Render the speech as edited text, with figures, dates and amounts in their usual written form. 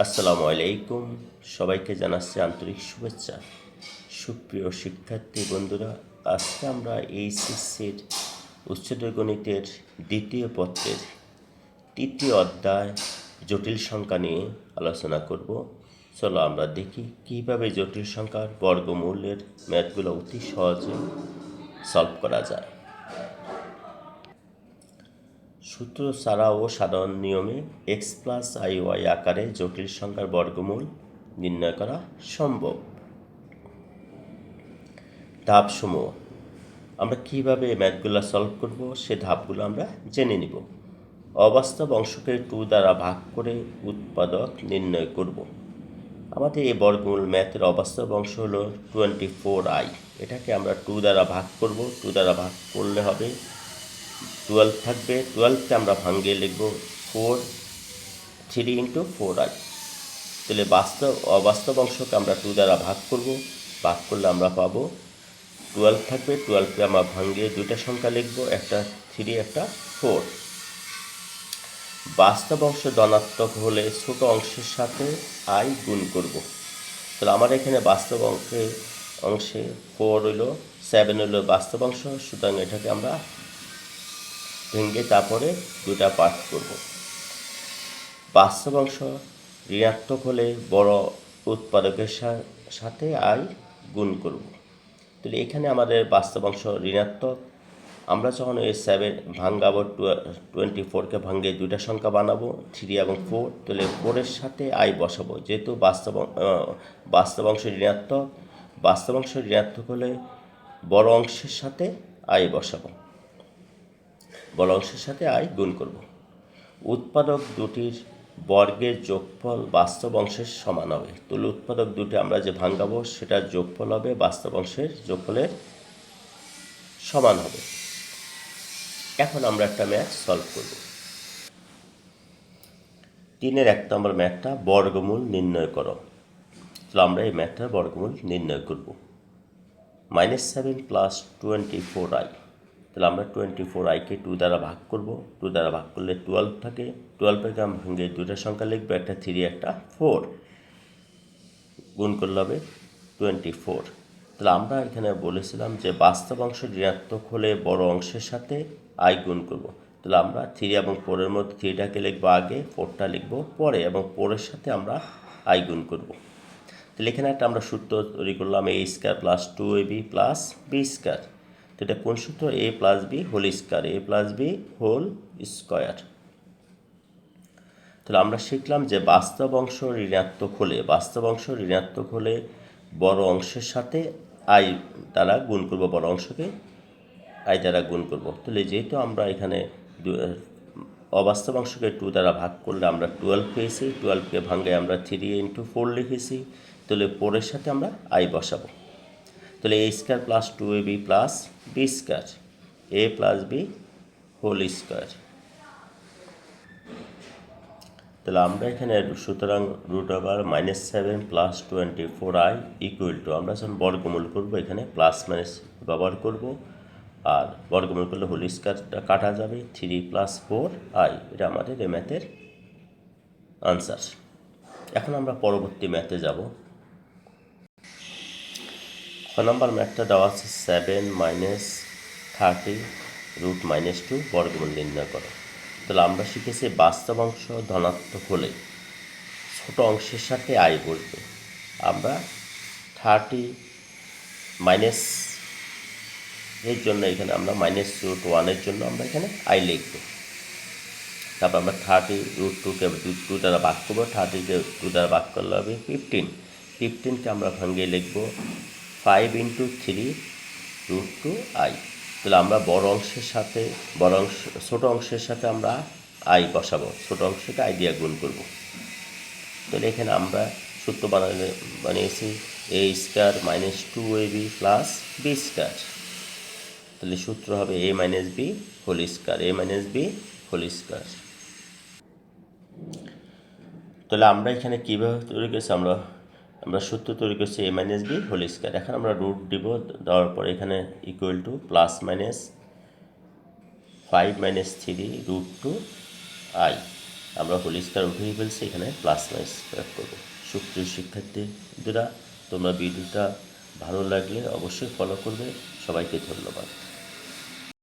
আসসালামু আলাইকুম। সবাইকে জানাচ্ছি আন্তরিক শুভেচ্ছা। সুপ্রিয় শিক্ষার্থী বন্ধুরা, আজকে আমরা এইচএসসির উচ্চতর গণিতের দ্বিতীয় পত্রের তৃতীয় অধ্যায় জটিল সংখ্যা নিয়ে আলোচনা করব। চলো আমরা দেখি কিভাবে জটিল সংখ্যার বর্গমূলের ম্যাথগুলো অতি সহজে সলভ করা যায়। সূত্র ছাড়াও সাধারণ নিয়মে এক্স প্লাস আই ওয়াই আকারে জটিল সংখ্যার বর্গমূল নির্ণয় করা সম্ভব। ধাপসমূহ আমরা কিভাবে ম্যাথগুলো সলভ করব সে ধাপগুলো আমরা জেনে নিব। অবাস্তব অংশকে 2 দ্বারা ভাগ করে উৎপাদক নির্ণয় করব। আমাদের এই বর্গমূল ম্যাথের অবাস্তব অংশ হলো 24i। এটাকে আমরা 2 দ্বারা ভাগ করব। 2 দ্বারা ভাগ করলে হবে 12 থাকবে। 12কে আমরা ভাঙিয়ে লিখব 4 3 ইন্টু 4i। তাহলে অবাস্তব অংশকে আমরা 2 দ্বারা ভাগ করব। ভাগ করলে আমরা পাবো 12 থাকবে। 12কে আমরা ভাঙিয়ে দুইটা সংখ্যা লিখব, একটা 3 একটা 4। বাস্তব অংশ ধনাত্মক হলে ছোট অংশের সাথে i গুণ করব। তাহলে আমার এখানে বাস্তব অংশে 4 হইলো, 7 হইলো বাস্তব অংশ, সুতরাং এটাকে আমরা ভেঙে তারপরে দুটা পার্ট করব। বাস্তব অংশ ঋণাত্মক হলে বড় উৎপাদকের সাথে i গুণ করব। তাহলে এখানে আমাদের বাস্তব অংশ ঋণাত্মক। আমরা যখন এই 7 ভাঙাবো 24কে ভাঙিয়ে দুইটা সংখ্যা বানাবো 3 এবং 4। তাহলে 4-এর সাথে i বসাবো, যেহেতু বাস্তব অংশ ঋণাত্মক। বাস্তব অংশ ঋণাত্মক হলে বড় অংশের সাথে i বসাবো, বড় অংশের সাথে i গুণ করব। উৎপাদক দুটির বর্গের যোগফল বাস্তব অংশের সমান হবে। তাহলে উৎপাদক দুটি আমরা যে ভাঙাবো সেটার যোগফল হবে বাস্তব অংশের যোগফলের সমান হবে। এখন আমরা একটা ম্যাথ সলভ করব। 3-এর 1 নম্বর ম্যাথটা বর্গমূল নির্ণয় করো। তাহলে আমরা এই ম্যাথটার বর্গমূল নির্ণয় করব। -7 প্লাস 24i। তাহলে আমরা 24iকে 2 দ্বারা ভাগ করব। 2 দ্বারা ভাগ করলে 12 থাকে। 12কে আমরা ভেঙে দুইটা সংখ্যা লিখবো, একটা 3 একটা 4। গুণ করলে হবে 24। তাহলে আমরা এখানে বলেছিলাম যে বাস্তব অংশ ঋণাত্মক হলে বড় অংশের সাথে i গুণ করব। তাহলে আমরা 3 এবং 4-এর মধ্যে 3টাকে লিখবো আগে, 4টা লিখবো পরে, এবং 4-এর সাথে আমরা i গুণ করব। তাহলে এখানে একটা আমরা সূত্র তৈরি করলাম, a square plus 2ab plus b square. তো এটা কোন সূত্র? a plus b whole square, a plus b whole square. তাহলে আমরা শিখলাম যে বাস্তব অংশ ঋণাত্মক হলে বড় অংশের সাথে i দ্বারা গুণ করব, বড় অংশকে i দ্বারা গুণ করব। তাহলে যেহেতু আমরা এখানে অবাস্তব অংশকে 2 দ্বারা ভাগ করলে আমরা 12 পেয়েছি। 12কে ভাঙে আমরা 3 ইন্টু 4 লিখেছি। তাহলে 4-এর সাথে আমরা i বসাবো। তাহলে a square plus 2ab plus b square, a plus b whole square. তাহলে আমরা এখানে সুতরাং √7 প্লাস 24i ইকুয়াল টু, আমরা যখন বর্গমূল করব এখানে প্লাস মাইনাস ব্যবহার করব, আর বর্গমূল করলে হোল স্কয়ারটা কাটা যাবে। 3 প্লাস 4i, এটা আমাদের এই ম্যাথের আনসার। এখন আমরা পরবর্তী ম্যাথে যাব। 6 নম্বর ম্যাথটা দেওয়া আছে 7 - 30 √-2 বর্গমূল নির্ণয় করো। তাহলে আমরা শিখেছি বাস্তব অংশ ধনাত্মক হলে ছোট অংশের সাথে i বসবে। আমরা 30 মাইনাস এর জন্য এখানে আমরা -√1-এর জন্য আমরা এখানে i লিখব। তারপর আমরা 30√2কে 2 দ্বারা ভাগ করবো। 30কে 2 দ্বারা ভাগ করলে হবে 15। 15কে আমরা ভাঙিয়ে লিখব 5 ইন্টু 3√2i। তাহলে আমরা ছোট অংশের সাথে আমরা i বসাবো, ছোট অংশকে i দিয়ে গুণ করব। তাহলে এখানে আমরা সূত্র বানিয়েছি a square -2ab plus b square. তাহলে সূত্র হবে a minus b whole square, a minus b whole square. তাহলে আমরা এখানে কীভাবে তৈরি করেছি, আমরা সূত্র তৈরি করছি a minus b whole square. এখন আমরা রুট দিব, দেওয়ার পর এখানে equal to plus minus 5 - 3√2i। আমরা হোল স্কয়ার উঠিয়ে ফেলছি, এখানে প্লাস মাইনাস প্রয়োগ করবো। সুপ্রিয় শিক্ষার্থীরা, তোমরা ভিডিওটা ভালো লাগলে অবশ্যই ফলো করবে। সবাইকে ধন্যবাদ।